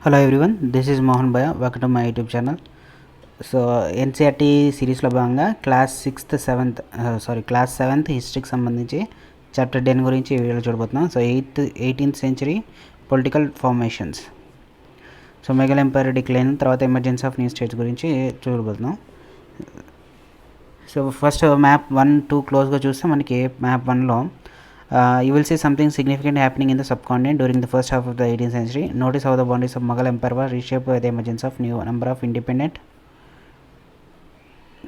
Hello everyone, this is Mohan Bhaiya. Welcome to my YouTube channel. So NCERT సిరీస్లో భాగంగా class seventh హిస్టరీకి సంబంధించి chapter 10 గురించి ఈ వీడియోలో చూడబోతున్నాం. So 18th century political formations. So Mughal empire decline, తర్వాత ఎమర్జెన్సీ ఆఫ్ న్యూ స్టేట్స్ గురించి చూడబోతున్నాం. సో ఫస్ట్ మ్యాప్ 1-2 క్లోజ్గా చూస్తే మనకి మ్యాప్ 1లో you will see something significant happening in the subcontinent during the first half of the 18th century. Notice how the boundaries of Mughal Empire were reshaped by the emergence of new number of independent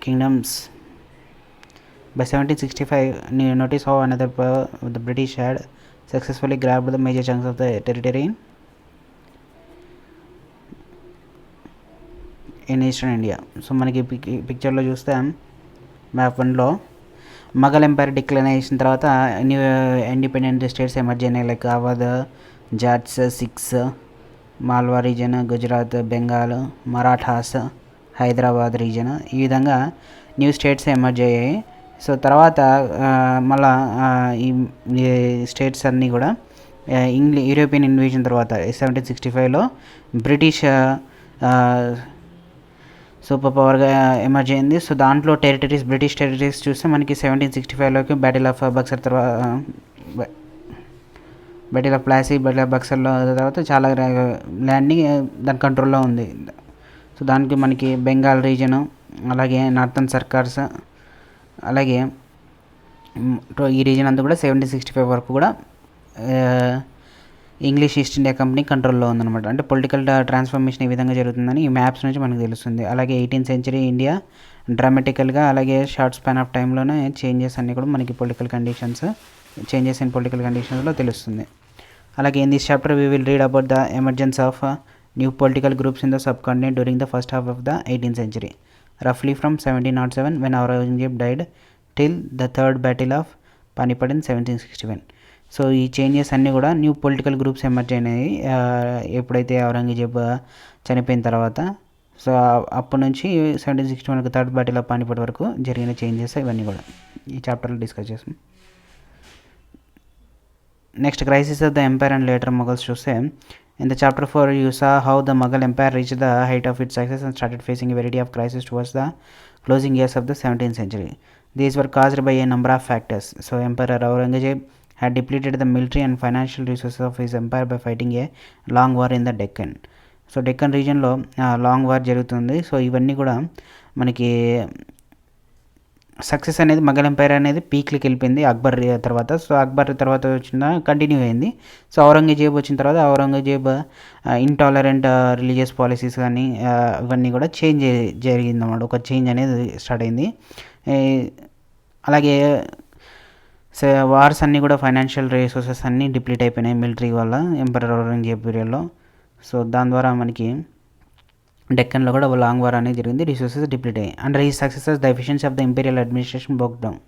kingdoms. By 1765, notice how another power, the British, had successfully grabbed the major chunks of the territory in eastern India. So మనకి పిక్చర్లో చూస్తే map 1లో Mughal empire decline చేసిన తర్వాత new independent states emerge అయినాయి. Like Awadh, Jats, Sikhs, Malwa region, Gujarat, Bengal, Marathas, Hyderabad region, ఈ విధంగా new states emerge అయ్యాయి. సో తర్వాత మళ్ళా ఈ స్టేట్స్ అన్నీ కూడా యూరోపియన్ ఇన్వేజన్ తర్వాత 1765లో బ్రిటిష్ సూపర్ పవర్గా ఎమర్జ్ అయింది. సో దాంట్లో బ్రిటిష్ టెరిటరీస్ చూస్తే మనకి 1765లోకి బ్యాటిల్ ఆఫ్ బక్సర్ తర్వాత battle of Plassey, battle of బక్సర్లో తర్వాత చాలా ల్యాండ్ని దాని కంట్రోల్లో ఉంది. సో దానికి మనకి బెంగాల్ రీజను, అలాగే నార్థన్ సర్కార్స్, అలాగే ఈ రీజన్ అంతా కూడా 1765 వరకు కూడా ఇంగ్లీష్ ఈస్ట్ ఇండియా కంపెనీ కంట్రోల్లో ఉందన్నమాట. అంటే పొలిటికల్ ట్రాన్స్ఫర్మేషన్ ఈ విధంగా జరుగుతుందని ఈ మ్యాప్స్ నుంచి మనకు తెలుస్తుంది. అలాగే 18th century ఇండియా డ్రామాటికల్గా, అలాగే షార్ట్ స్పాన్ ఆఫ్ టైంలోనే చేంజెస్ అన్నీ కూడా మనకి చేంజెస్ ఇన్ పొలిటికల్ కండిషన్స్లో తెలుస్తుంది. అలాగే in this chapter we will read about the emergence of new political groups in the సబ్ కాంటినెంట్ during the first half of the 18th century, రఫ్లీ from 1707 when Aurangzeb died till the third battle of Panipat in 1761. So ఈ changes అన్నీ కూడా new political groups emerge అయినాయి ఎప్పుడైతే ఔరంగజేబ్ చనిపోయిన తర్వాత. సో అప్పటి నుంచి 1761 థర్డ్ బ్యాటిల్ ఆఫ్ పానిపట్ వరకు జరిగిన చేంజెస్ ఇవన్నీ కూడా ఈ చాప్టర్లో డిస్కస్ చేస్తాం. Next, crisis of the empire and later Mughals చూస్తే in the chapter 4 you saw how the Mughal empire reached the height of its success and started facing a variety of crises towards the closing years of the 17th century. These were caused by a number of factors. So Emperor Aurangzeb had depleted the military and financial resources of his empire by fighting a long war in the Deccan. So Deccan రీజన్లో long war జరుగుతుంది. So ఇవన్నీ కూడా మనకి success అనేది Mughal umpire అనేది పీక్లకి వెళ్ళిపోయింది అక్బర్ తర్వాత. So Akbar తర్వాత కంటిన్యూ అయింది. సో ఔరంగజేబ్ వచ్చిన తర్వాత ఔరంగజేబ్ ఇంటాలరెంట్ రిలీజియస్ పాలసీస్ కానీ ఇవన్నీ కూడా చేంజ్ జరిగిందన్నమాట. ఒక చేంజ్ అనేది స్టార్ట్ అయింది. అలాగే వార్స్ అన్నీ కూడా ఫైనాన్షియల్ రిసోర్సెస్ అన్నీ డిప్లీట్ అయిపోయినాయి మిలిటరీ వల్ల ఎంపరర్ ఔరంగజేబ్ పీరియడ్లో. సో దాని ద్వారా మనకి డెక్కన్లో కూడా లాంగ్ వార్ అనేది జరిగింది, రిసోర్సెస్ డిప్లీట్ అయ్యాయి. అండర్ ఈ successors the efficiency of the imperial administration broke down.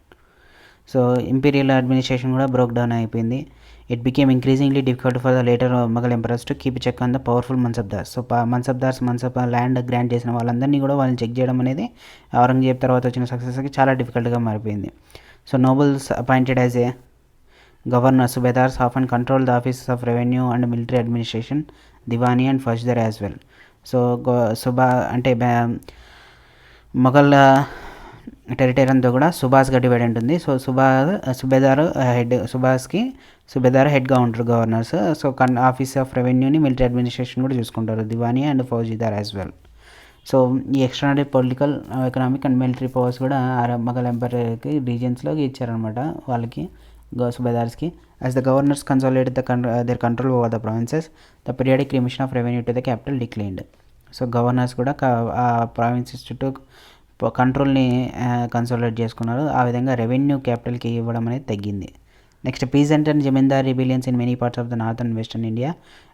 So imperial administration కూడా బ్రోక్ డౌన్ అయిపోయింది. It became increasingly difficult for the later Mughal emperors to keep check on the powerful mansabdars. So mansab land grant చేసిన వాళ్ళందరినీ కూడా వాళ్ళని check చేయడం అనేది ఔరంగజేబ్ తర్వాత వచ్చిన సక్సెస్కి చాలా డిఫికల్ట్గా మారిపోయింది. So nobles appointed as a governor, subedars often control the offices of revenue and military administration, diwani and faujdar as well. So Mughal territory అంతా కూడా సుబాస్గా డివైడ్ ఉంటుంది. సో సుబేదార్ హెడ్గా ఉంటారు గవర్నర్స్. సో ఆఫీస్ ఆఫ్ రెవెన్యూని, మిలిటరీ అడ్మినిస్ట్రేషన్ కూడా చూసుకుంటారు diwani and faujdar as well. So ఈ extraordinary political, economic and military powers కూడా మొఘల్ ఎంపైర్కి రీజియన్స్లోకి ఇచ్చారనమాట వాళ్ళకి, సుబేదార్స్కి. As the governors consolidated their control over the provinces, the periodic remission of revenue to the capital declined. So governors కూడా ఆ ప్రావిన్సెస్ చుట్టూ కంట్రోల్ని కన్సాలిడేట్ చేసుకున్నారు. ఆ విధంగా రెవెన్యూ క్యాపిటల్కి ఇవ్వడం అనేది తగ్గింది. Next, peasant and zamindar rebellions in many parts of the north and western India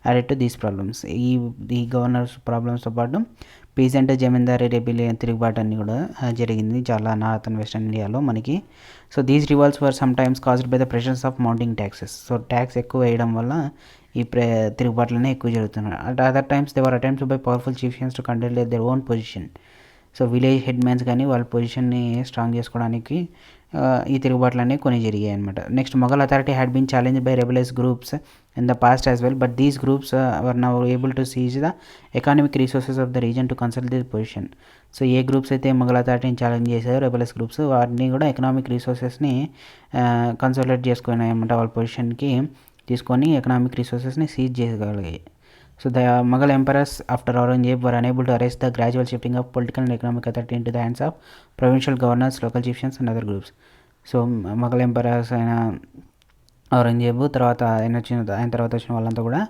added to these problems. ఈ గవర్నర్స్ ప్రాబ్లమ్స్తో పాటు పీజెంట్, జమీందారీ రెబిలియన్, తిరుగుబాటు అన్నీ కూడా జరిగింది చాలా నార్త్ అండ్ వెస్టర్న్ ఇండియాలో మనకి. So these revolts were some times caused by the pressures of mounting taxes. So tax ఎక్కువ వేయడం వల్ల ఈ తిరుగుబాట్లనే ఎక్కువ జరుగుతున్నాయి. At other times they were attempts by powerful chieftains to control their own position. So village head mans కానీ వాళ్ళ పొజిషన్ని strong చేసుకోవడానికి ఈ తిరుగుబాట్లన్నీ కొన్ని జరిగాయి అనమాట. Next Mughal authority had been challenge by rebellious groups in the past as well, but these groups were now able to seize the economic resources of the region to consult the position. So ఏ groups అయితే మొఘల్ అథారిటీని challenge చేశారో rebellious groups, వాటిని కూడా economic రిసోర్సెస్ని కన్సల్టేట్ చేసుకున్నాయి అనమాట. వాళ్ళ పొజిషన్కి తీసుకొని ఎకనామిక్ రిసోర్సెస్ని సీజ్ చేయగలిగాయి. So the Mughal emperors after Aurangzeb were unable to arrest the gradual shifting of political and economic authority into the hands of provincial governors, local chieftains and other groups. So Mughal emperors అయిన ఔరంగజేబు తర్వాత ఆయన తర్వాత వచ్చిన వాళ్ళంతా కూడా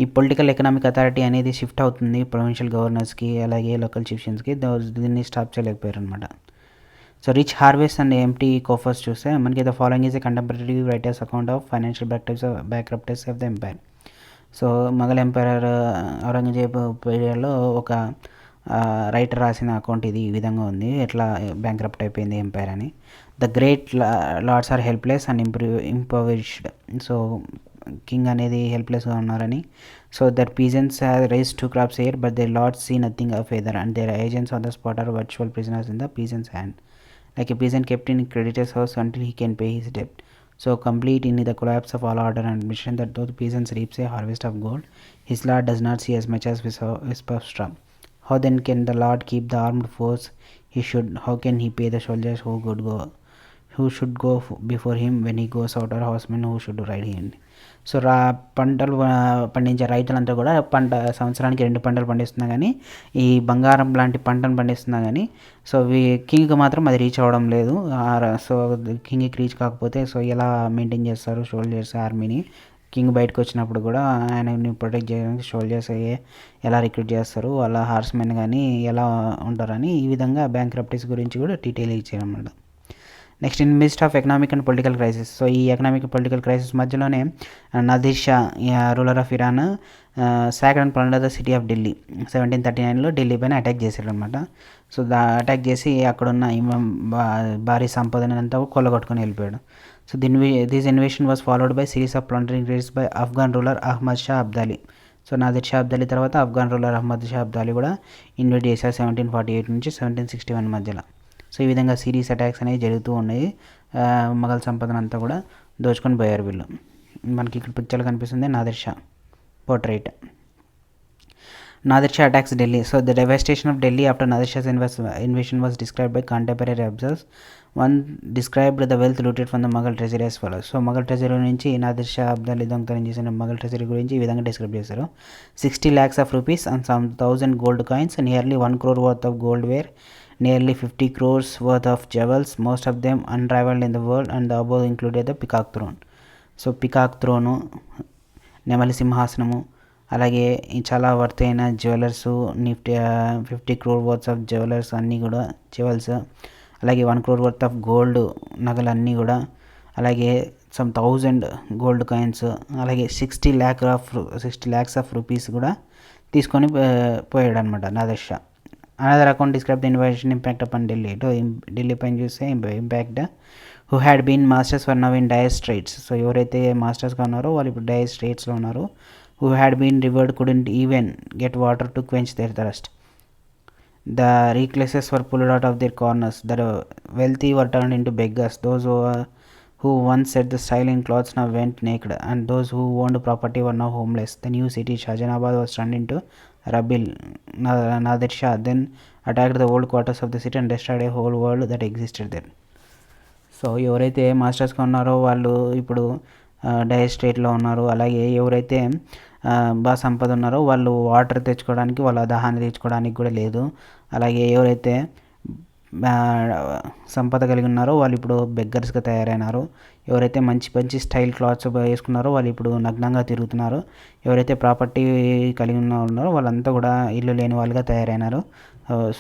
ఈ political economic authority అనేది shift అవుతుంది ప్రొవిన్షియల్ గవర్నర్స్కి అలాగే లోకల్ చిఫ్షన్స్కి, దీన్ని స్టాప్ చేయలేకపోయారు అనమాట. So rich harvest and empty coffers చూస్తే మనకి the following is a contemporary writer's account of financial bankruptcy of the empire. So Mughal emperor Aurangzeb పీరియడ్లో ఒక రైటర్ రాసిన అకౌంట్ ఇది ఈ విధంగా ఉంది, ఎట్లా బ్యాంక్రప్ట్ అయిపోయింది ఎంపైర్ అని. The great lords are helpless and impoverished. So king అనేది హెల్ప్లెస్గా ఉన్నారని. So their peasants have raise 2 crops here, but their lords see nothing of either, and their agents on the spot are virtual prisoners in the peasant's hand, like a peasant kept in creditor's house until he can pay his debt. So complete in the collapse of all order and admission that though the peasants reaps a harvest of gold, his lord does not see as much as wisp of straw. How then can the lord keep the armed force he should? How can he pay the soldiers who should go before him when he goes out, or horsemen who should ride him? So పంటలు పండించే రైతులంతా కూడా సంవత్సరానికి 2 పంటలు పండిస్తున్నా కానీ ఈ బంగారం లాంటి పంటను పండిస్తున్నా కానీ సో కింగ్కి మాత్రం అది రీచ్ అవ్వడం లేదు. సో కింగ్కి రీచ్ కాకపోతే సో ఎలా మెయింటైన్ చేస్తారు సోల్జర్స్ ఆర్మీని? కింగ్ బయటకు వచ్చినప్పుడు కూడా ఆయనని ప్రొటెక్ట్ చేయడానికి సోల్జర్స్ ఎలా రిక్రూట్ చేస్తారు, వాళ్ళ హార్స్మెన్ కానీ ఎలా ఉంటారని ఈ విధంగా బ్యాంక్రప్టసీ గురించి కూడా డీటెయిల్ ఇచ్చారన్నమాట. Next in midst of economic and political crisis. So ఈ ఎకనామిక్ పొలిటికల్ క్రైసిస్ మధ్యలోనే Nadir Shah ruler of Iran sacked and plundered the city of Delhi. 1739లో ఢిల్లీ పైన అటాక్ చేశాడు అనమాట. సో అటాక్ చేసి అక్కడున్న భారీ సంపదని అంతా కొల్లగొట్టుకొని వెళ్ళిపోయాడు. So this invasion was followed by series of plundering raids by Afghan ruler Ahmad Shah Abdali. So Nadir Shah Abdali తర్వాత ఆఫ్ఘన్ రూలర్ అహ్మద్ షా అబ్దాలీ కూడా ఇన్వైట్ చేశారు 1748 నుంచి 1761 మధ్యలో. సో ఈ విధంగా సిరీస్ అటాక్స్ అనేవి జరుగుతూ ఉన్నాయి. మొఘల్ సంపదను అంతా కూడా దోచుకొని పోయారు వీళ్ళు. మనకి ఇక్కడ పిక్చర్లో కనిపిస్తుంది Nadir Shah portrait. Nadir Shah attacks Delhi. So the devastation of Delhi after Nadir Shah's invasion was described by contemporary observers. One described the wealth looted from the Mughal treasury as follows. So Mughal treasury నుంచి నాదిర్ షా అబ్దాలీ దొంగతనం చేసిన మొఘల్ ట్రెజరీ గురించి ఈ విధంగా డిస్క్రైబ్ చేశారు. 60 lakhs of rupees and some 1000 gold coins, nearly 1 crore worth of gold ware, nearly 50 crores worth of jewels, most of them unrivaled in the world, and the above included the peacock throne. So peacock throne, నెమలి సింహాసనము, అలాగే చాలా worth అయిన jewellers 50 crore worth of jewellers అన్నీ కూడా jewels, అలాగే 1 crore worth of gold నగలన్నీ కూడా, అలాగే సమ్ 1000 గోల్డ్ కాయిన్స్, అలాగే 60 lakhs ఆఫ్ రూపీస్ కూడా తీసుకొని పోయాడు అనమాట Nadir Shah. Another account describe the invasion impact upon Delhi. Delhi పైన చూస్తే impact who had been masters for now in dire straits. So ఎవరైతే మాస్టర్స్గా ఉన్నారో వాళ్ళు ఇప్పుడు డైర్ స్ట్రైట్స్లో ఉన్నారు. Who had been revered couldn't even get water to quench their thirst. The recluses were pulled out of their corners. The wealthy were turned into beggars. Those who once set the style in clothes now went naked, and those who owned property were now homeless. The new city Shahjahanabad was turned into rubble. Nadir Shah then attacked the old quarters of the city and destroyed a whole world that existed there. So ఎవరైతే మాస్టర్స్గా ఉన్నారో వాళ్ళు ఇప్పుడు డైర్ స్టేట్లో ఉన్నారు. అలాగే ఎవరైతే బాగా సంపద ఉన్నారో వాళ్ళు వాటర్ తెచ్చుకోవడానికి, వాళ్ళ దాహాన్ని తెచ్చుకోవడానికి కూడా లేదు. అలాగే ఎవరైతే సంపద కలిగి ఉన్నారో వాళ్ళు ఇప్పుడు బెగ్గర్స్గా తయారైనారు. ఎవరైతే మంచి మంచి స్టైల్ క్లాత్స్ వేసుకున్నారో వాళ్ళు ఇప్పుడు నగ్నంగా తిరుగుతున్నారు. ఎవరైతే ప్రాపర్టీ కలిగి ఉన్నారో వాళ్ళంతా కూడా ఇల్లు లేని వాళ్ళుగా తయారైనారు.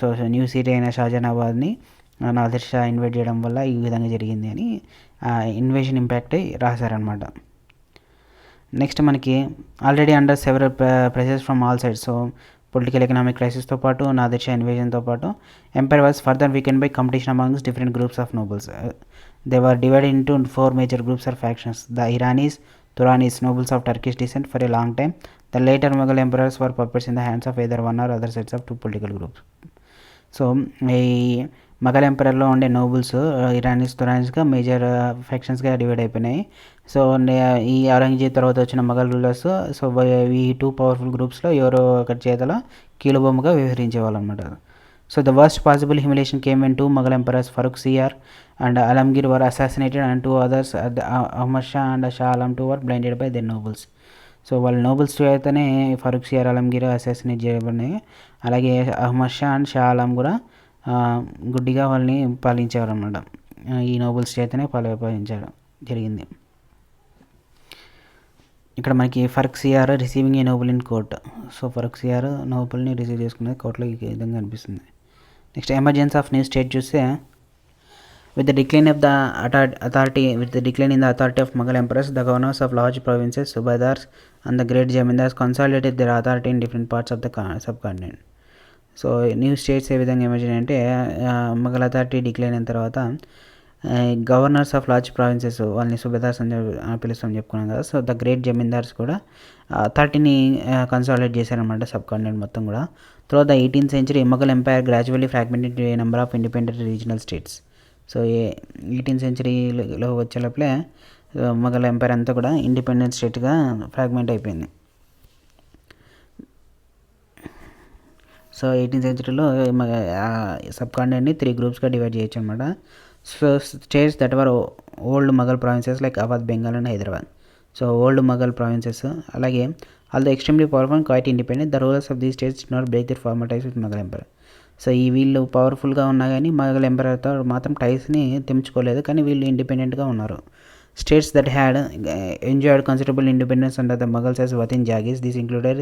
సో న్యూ సిటీ అయిన షాజహానాబాద్ని నాదిర్ షా ఇన్వైట్ చేయడం వల్ల ఈ విధంగా జరిగింది అని ఇన్వేషన్ ఇంపాక్ట్ రాశారనమాట. నెక్స్ట్ మనకి already under several pressures from all sides. So political economic క్రైసిస్తో పాటు నాదిర్ షా ఇన్వేజన్తో పాటు empire was further weakened by competition amongst different groups of nobles. They were divided into 4 major groups or factions. The Iranis, Turanis, nobles of Turkish descent for a long time. The later Mughal emperors were puppets in the hands of either one or other sets of 2 political groups. So ఈ మొఘల్ ఎంపైర్లో ఉండే nobles ఇరానీస్ తురానీస్గా major ఫ్యాక్షన్స్గా divide అయిపోయినాయి. So ఈ ఔరంగజేబ్ తర్వాత వచ్చిన Mughal rulers, so ఈ 2 powerful గ్రూప్స్లో ఎవరో ఒకటి చేతల కీలుబొమ్మగా వ్యవహరించేవాళ్ళు అనమాట. So the worst possible humiliation came when 2 Mughal emperors Farrukh Siyar and Alamgir were assassinated and 2 others Ahmad Shah and Shah Alam 2 were blinded by their nobles. So వాళ్ళ నోబుల్స్ అయితేనే ఫరూక్ సియార్ అలంగీర్ అసాసినేట్ చేయబడినాయి. అలాగే అహ్మద్ షా అండ్ షా ఆలం కూడా గుడ్డిగా వాళ్ళని పాలించేవారు అనమాట. ఈ నోబుల్స్ చేతనే పాలించడం జరిగింది. ఇక్కడ మనకి Farrukh Siyar receiving a noble in court. So Farrukh Siyar నోబుల్ని రిసీవ్ చేసుకునేది కోర్టులో ఈ విధంగా అనిపిస్తుంది. Next emergence of new state చూస్తే with the decline of the decline in the authority of Mughal emperors, the governors of large provinces, subadars and the great jamindars consolidated their authority in different parts of the subcontinent. So new states ఏ విధంగా emerge అంటే Mughal authority decline అయిన తర్వాత governors of large provinces వాళ్ళని సుబేదార్స్ అని పిలుస్తామని చెప్పుకున్నాం కదా. So the great zamindars కూడా అథారిటీని కన్సాలిడేట్ చేశారనమాట సబ్ కాంటినెంట్ మొత్తం కూడా. Throughout the 18th century Mughal empire gradually fragmented a number of independent regional states. So 18th centuryలో వచ్చే లోపలే మొఘల్ ఎంపైర్ అంతా కూడా ఇండిపెండెంట్ స్టేట్గా ఫ్రాగ్మెంట్ అయిపోయింది. సో 18th centuryలో సబ్ కాంటినెంట్ని 3 గ్రూప్స్గా డివైడ్ చేయొచ్చు అనమాట. So states that were old Mughal provinces like Awadh, Bengal and Hyderabad. So old Mughal provinces, అలాగే although extremely powerful and quiet independent, the rulers of these states did not break their formal ties with Mughal empire. So ఈ వీళ్ళు పవర్ఫుల్గా ఉన్నా కానీ మొఘల్ ఎంపైర్తో మాత్రం టైస్ని తెంచుకోలేదు, కానీ వీళ్ళు ఇండిపెండెంట్గా ఉన్నారు. States that had enjoyed considerable independence under the Mughals as watan jagirs. This included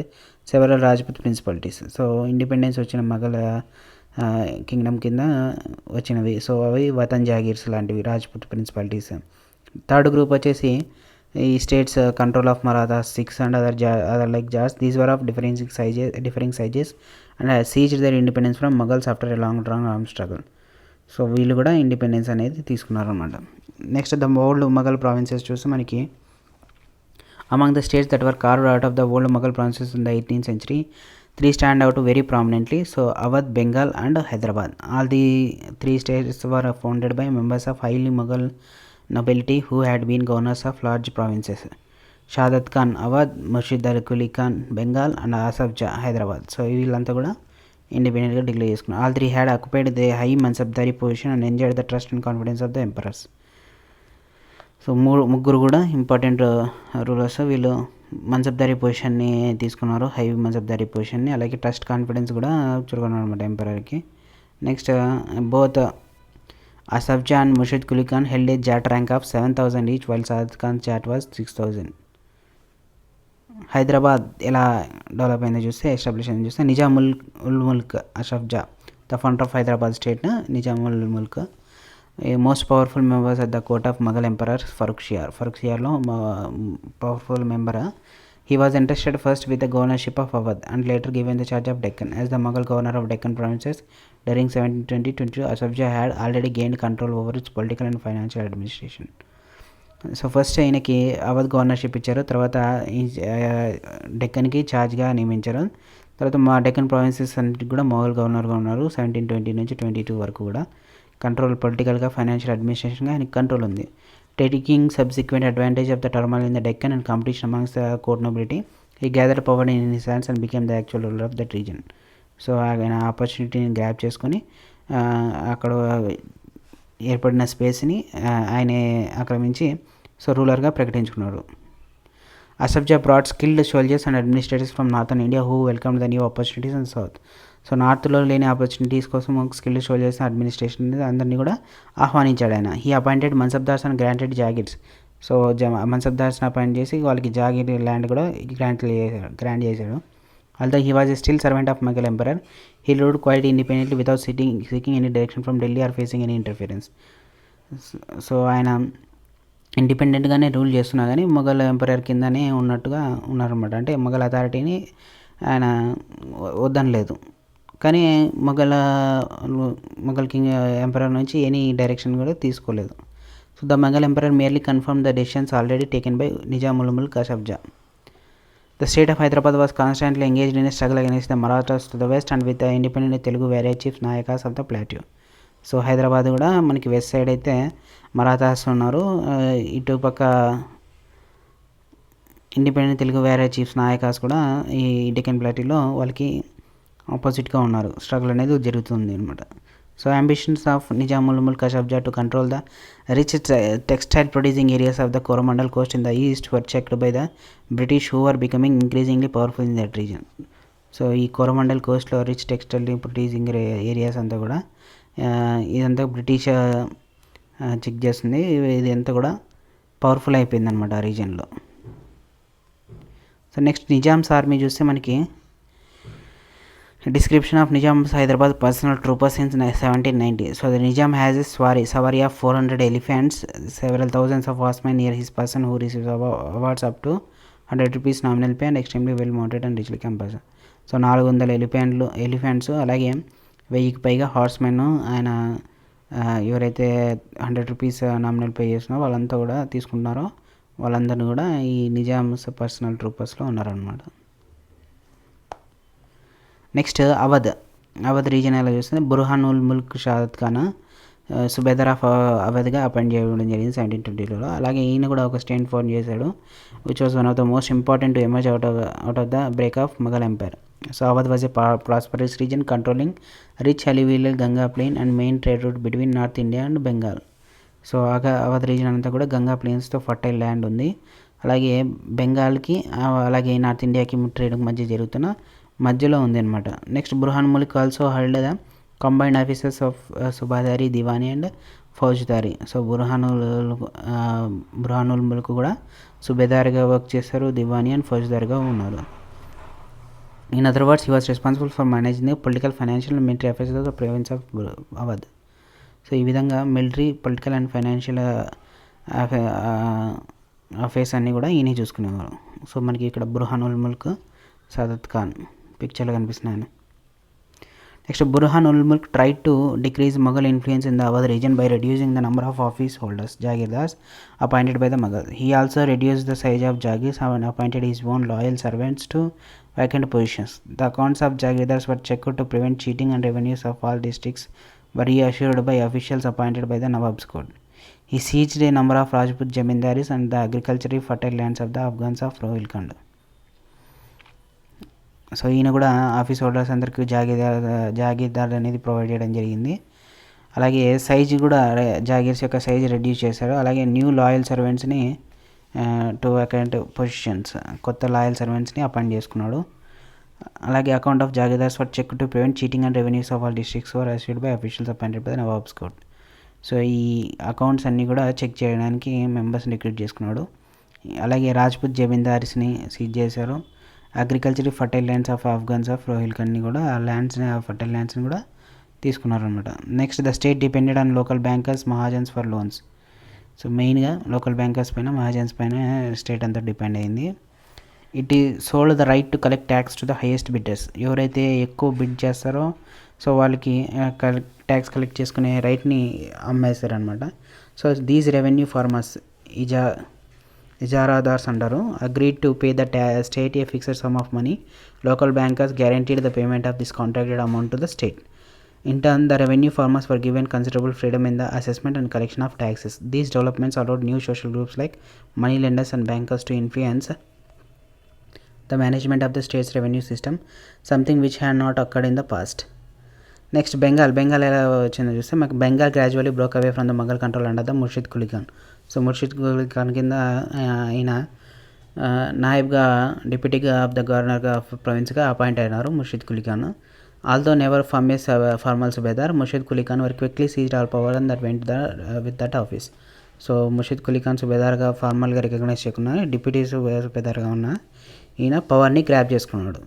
several Rajput principalities. So independence వచ్చిన మొఘల్ కింగ్డమ్ కింద వచ్చినవి. సో అవి వతన్ జాగీర్స్ లాంటివి రాజ్పుత్ ప్రిన్సిపాలిటీస్. థర్డ్ గ్రూప్ వచ్చేసి ఈ states control of Marathas, Sikhs and other like Jats. These were of differing sizes and seized their independence from Mughals after a long armed struggle. So వీళ్ళు కూడా independence అనేది తీసుకున్నారన్నమాట. Next the old Mughal provinces చూస్తే మనకి among the states that were carved out of the old Mughal provinces in the 18th century, 3 stand out very prominently. So Awadh, Bengal and Hyderabad. All the 3 states were founded by members of highly Mughal nobility who had been governors of large provinces. Shadat Khan, Awadh, Murshid Quli Khan, Bengal and Asaf Jah, Hyderabad. So వీళ్ళంతా కూడా ఇండిపెండెంట్గా declare చేసుకున్నారు. All 3 had occupied the high mansabdari position and enjoyed the trust and confidence of the emperors. So ముగ్గురు కూడా important rulers. వీళ్ళు మన్సబ్దారీ పొజిషన్ని తీసుకున్నారు, high మన్సబ్దారీ పొజిషన్ని, అలాగే trust confidence కూడా చూరుకున్నారు అనమాట ఎంపరర్కి. Next both Asaf Jah and Murshid Quli Khan held a zat rank of 7,000 each, while Saadat Khan zat was 6,000. Hyderabad ఎలా develop అయిందో చూస్తే, ఎస్టాబ్లిష్ అయిందో చూస్తే, Nizam ul Mulk Asaf Jah, the founder of Hyderabad state, Nizam ul Mulk. Most powerful members at the court of Mughal emperor Farrukh సియార్లో powerful member. He was entrusted first with the governorship of Awadh and later given the charge of Deccan. As the Mughal governor of Deccan provinces during 1720-22, Asaf Jah had already gained control over its political and financial administration. So first ఆయనకి అవధ్ గవర్నర్షిప్ ఇచ్చారు, తర్వాత డెక్కన్కి ఛార్జ్గా నియమించారు. తర్వాత మా Deccan provinces అన్నిటికి కూడా మొఘల్ గవర్నర్గా ఉన్నారు. 1720 నుంచి 22 వరకు కూడా కంట్రోల్, పొలిటికల్గా, ఫైనాన్షియల్ అడ్మినిస్ట్రేషన్గా ఆయనకి కంట్రోల్ ఉంది. Taking subsequent advantage of the turmoil in the Deccan and competition amongst the court nobility, he gathered power in his hands and became the actual ruler of that region. So ఆయన ఆపర్చునిటీని grab చేసుకొని అక్కడ ఏర్పడిన స్పేస్ని ఆయనే ఆక్రమించి so రూలర్గా ప్రకటించుకున్నారు. Asaf జా brought skilled soldiers and administrators from northern India who welcome the new opportunities and south. So నార్త్లో లేని opportunities కోసం స్కిల్డ్ సోల్జర్స్ అడ్మినిస్ట్రేషన్ అందరినీ కూడా ఆహ్వానించాడు ఆయన. He appointed mansabdars and granted jagirs. So మన్సబ్దార్స్ని అపాయింట్ చేసి వాళ్ళకి జాగిర్ ల్యాండ్ కూడా గ్రాంట్ చేశాడు. Although he was still servant of Mughal emperor, he ruled quite independently without seeking any direction from Delhi or facing any interference. So ఆయన ఇండిపెండెంట్గానే రూల్ చేస్తున్నా కానీ మొఘల్ ఎంపరర్ కిందనే ఉన్నట్టుగా ఉన్నారన్నమాట. అంటే మొఘల్ అథారిటీని ఆయన వద్దనలేదు, కానీ మొఘల్ కింగ్ ఎంపరర్ నుంచి ఎనీ డైరెక్షన్ కూడా తీసుకోలేదు. So the Mughal emperor merely confirmed the decisions already taken by Nizam ul Mulk Asaf Jah. The state of Hyderabad was constantly engaged in a struggle against the Marathas to the west and with the independent Telugu warrior chiefs Nayakas of the plateau. So Hyderabad కూడా మనకి west side అయితే మరాఠాస్ ఉన్నారు, ఇటుపక్క independent Telugu వేరే chiefs Nayakas కూడా ఈ డెక్కన్ ప్లాటీలో వాళ్ళకి ఆపోజిట్గా ఉన్నారు. స్ట్రగుల్ అనేది జరుగుతుంది అనమాట. So ambitions of Nizamul Mulk కషబ్జా to control the rich textile producing areas of the Coromandel coast in the east were checked by the British who are becoming increasingly powerful in that region. So ఈ కోరమండల్ కోస్ట్లో rich textile producing areas అంతా కూడా ఇదంతా British check చేస్తుంది. ఇది అంతా కూడా powerful అయిపోయింది అనమాట ఆ రీజన్లో. సో నెక్స్ట్ నిజామ్స్ ఆర్మీ చూస్తే మనకి description of Nizam's Hyderabad personal troopers since 1790. So the Nizam has a safari of 400 elephants, several thousands of horsemen near his person who receives awards up to 100 rupees nominal pay and extremely well mounted and richly campus. So 400 elephants అలాగే 1000కి పైగా horsemen ఆయన ఎవరైతే 100 rupees nominal pay చేస్తున్నారో వాళ్ళంతా కూడా తీసుకుంటున్నారో వాళ్ళందరినీ కూడా ఈ నిజామ్స్ పర్సనల్ ట్రూపర్స్లో ఉన్నారనమాట. నెక్స్ట్ అవధ్ రీజన్ ఎలా చూస్తే బుర్హానుల్ ముల్క్ షాదత్ ఖాన్ సుబేదార్ ఆఫ్ అవధ్గా అపాయింట్ చేయడం జరిగింది 1720లో. అలాగే ఈయన కూడా ఒక స్టేట్ ఫార్మ్ చేశాడు which was one of the most important to emerge out of the break of Mughal empire. So Awadh was a prosperous region controlling rich alluvial Ganga plain and main trade route between north India and Bengal. So Awadh region అంతా కూడా Ganga ప్లెయిన్స్తో fertile land ఉంది. అలాగే బెంగాల్కి అలాగే north ఇండియాకి ట్రేడ్కి మధ్య జరుగుతున్న మధ్యలో ఉంది అనమాట. Next Burhan Mulk also held the combined officers of subadari diwani and faujdari. So Burhanul Mulk కూడా సుబేదారిగా వర్క్ చేశారు, దివానీ అండ్ ఫౌజ్దారిగా ఉన్నారు. In other words he was responsible for managing the political, financial and military affairs of the province of Awadh. So ఈ విధంగా military, political and financial affairs అన్నీ కూడా ఈయన చూసుకునేవారు. సో మనకి ఇక్కడ బుర్హానుల్ ముల్క్, సాదత్ ఖాన్ పిక్చర్లో కనిపిస్తున్నాను. Next Burhanul Mulk tried to decrease Mughal influence in the Awadh region by reducing the number of office holders jagirdars appointed by the Mughal. He also reduced the size of jagirs and appointed his own loyal servants to vacant positions. The accounts of jagirdars were checked to prevent cheating and revenues of all districts were reassured by officials appointed by the Nawab's court. He seized a number of Rajput jamindaris and the agriculturally fertile lands of the Afghans of Rohilkhand. So ఈయన కూడా office holders అందరికీ జాగీర్దార్ అనేది provide చేయడం జరిగింది. అలాగే size కూడా జాగీర్స్ యొక్క size reduce చేశారు. అలాగే న్యూ లాయల్ సర్వెంట్స్ని టు అకౌంట్ పొజిషన్స్, కొత్త లాయల్ సర్వెంట్స్ని అపాయింట్ చేసుకున్నాడు. అలాగే account of jagirdars for check to prevent cheating and revenues of all districts were assured by officials appointed by Nawabs court. So ఈ అకౌంట్స్ అన్నీ కూడా చెక్ చేయడానికి మెంబర్స్ని రిక్రూట్ చేసుకున్నాడు. అలాగే రాజ్పుత్ జమీందారీస్ని సీజ్ చేశారు. Agriculture fertile lands of Afghans of రోహిల్ఖండ్ని కూడా ఆ ల్యాండ్స్ని, ఆ ఫర్టైల్ ల్యాండ్స్ని కూడా తీసుకున్నారు అనమాట. Next the state depended on local bankers mahajans for loans. So మెయిన్గా లోకల్ బ్యాంకర్స్ పైన, మహాజన్స్ పైన స్టేట్ అంతా డిపెండ్ అయింది. It he sold the right to collect tax to the highest bidders. ఎవరైతే ఎక్కువ బిడ్ చేస్తారో సో వాళ్ళకి ట్యాక్స్ కలెక్ట్ చేసుకునే రైట్ని అమ్మేస్తారనమాట. So these revenue farmers ijaradars అంటారు agreed to pay the state a fixed sum of money. Local bankers guaranteed the payment of this contracted amount to the state. In turn, the revenue farmers were given considerable freedom in the assessment and collection of taxes. These developments allowed new social groups like money lenders and bankers to influence the management of the state's revenue system, something which had not occurred in the past. Next, Bengal ఎలా వచ్చిందో చూస్తే మనకు Bengal gradually broke away from the Mughal control under the Murshid Quli Khan. So Murshid Quli Khan కింద ఆయన నాయబ్గా, డిప్యూటీగా of the governor of ప్రొవిన్స్గా appoint అయినారు Murshid Quli Khan. Although never from a formal subedar, Murshid Quli Khan were quickly seized all power and that went with that office. So Murshid Quli Khan సుబేదార్గా ఫార్మల్గా recognise చేయకుండా deputy సుబేదార్గా ఉన్న ఈయన పవర్ని గ్రాప్ చేసుకున్నాడు.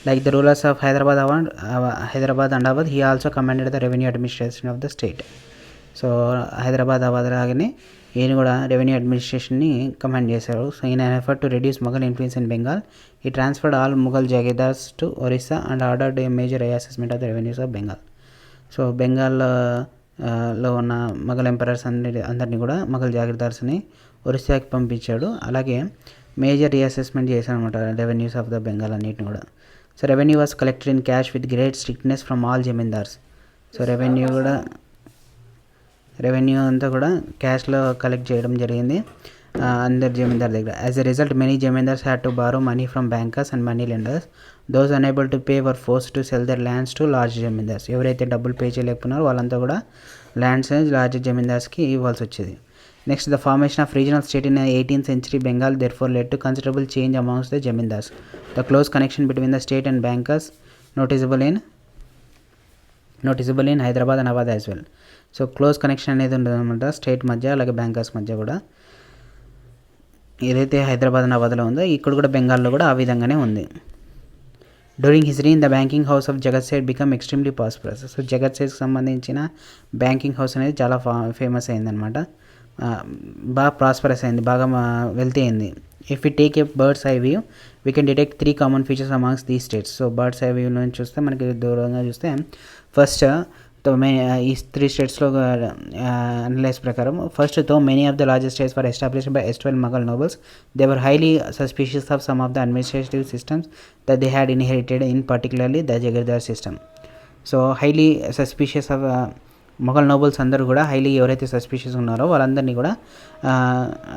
Like the rulers of Hyderabad and Awadh, he also commanded the revenue administration of the state. So Hyderabad, Awadh లాగానే ఈయన కూడా రెవెన్యూ అడ్మినిస్ట్రేషన్ని కమాండ్ చేశారు. సో ఈయన effort to reduce Mughal influence in Bengal, he transferred all Mughal jagirdars to Orissa and ordered a major reassessment of the revenues of Bengal. So బెంగాల్లో ఉన్న Mughal emperors అందరినీ కూడా, మొఘల్ జాగీర్దార్స్ని ఒరిస్సాకి పంపించాడు. అలాగే మేజర్ రీఅసెస్మెంట్ చేశాడు అనమాట రెవెన్యూస్ ఆఫ్ ద బెంగాల్ అన్నిటిని కూడా. So revenue was collected in cash with great strictness from all zamindars. So revenue కూడా రెవెన్యూ అంతా కూడా క్యాష్లో కలెక్ట్ చేయడం జరిగింది అందరి జమీందార్ దగ్గర. As a result many zamindars had to borrow money from bankers and money lenders. Those unable to pay were forced to sell their lands to large zamindars. ఎవరైతే డబ్బులు పే చేయలేకపోతున్నారో వాళ్ళంతా కూడా ల్యాండ్స్ లార్జ్ జమీందార్స్కి ఇవ్వాల్సి వచ్చేది. Next the formation of regional state in 18th century Bengal therefore led to considerable change amongst the zamindars. The close connection between the state and bankers noticeable in Hyderabad and Awhad as well. So close connection అనేది ఉంటుందన్నమాట state మధ్య అలాగే bankers మధ్య కూడా. ఏదైతే Hyderabad and అవాద్లో ఉందో ఇక్కడ కూడా బెంగాల్లో కూడా ఆ విధంగానే ఉంది. During his reign the banking house of జగత్ సేట్ బికమ్ ఎక్స్ట్రీమ్లీ ప్రాస్పరస్. సో జగత్ సేట్కి సంబంధించిన బ్యాంకింగ్ హౌస్ అనేది చాలా ఫేమస్ అయిందనమాట. బాగా ప్రాస్పరస్ అయింది, బాగా వెల్తీ అయింది. If you take a bird's eye view we can detect 3 common features amongst the states. So bird's eye view నుంచి చూస్తే మనకి దూరంగా చూస్తే ఫస్ట్ ఈ 3 స్టేట్స్లో అనలైజ్ ప్రకారం ఫస్ట్ తో many of the largest states for established by S12 Mughal nobles. They were highly suspicious of some of the administrative systems that they had inherited, in particularly the Jagirdar system. So highly suspicious of Mughal నోబల్స్ అందరూ కూడా highly ఎవరైతే suspicious ఉన్నారో వాళ్ళందరినీ కూడా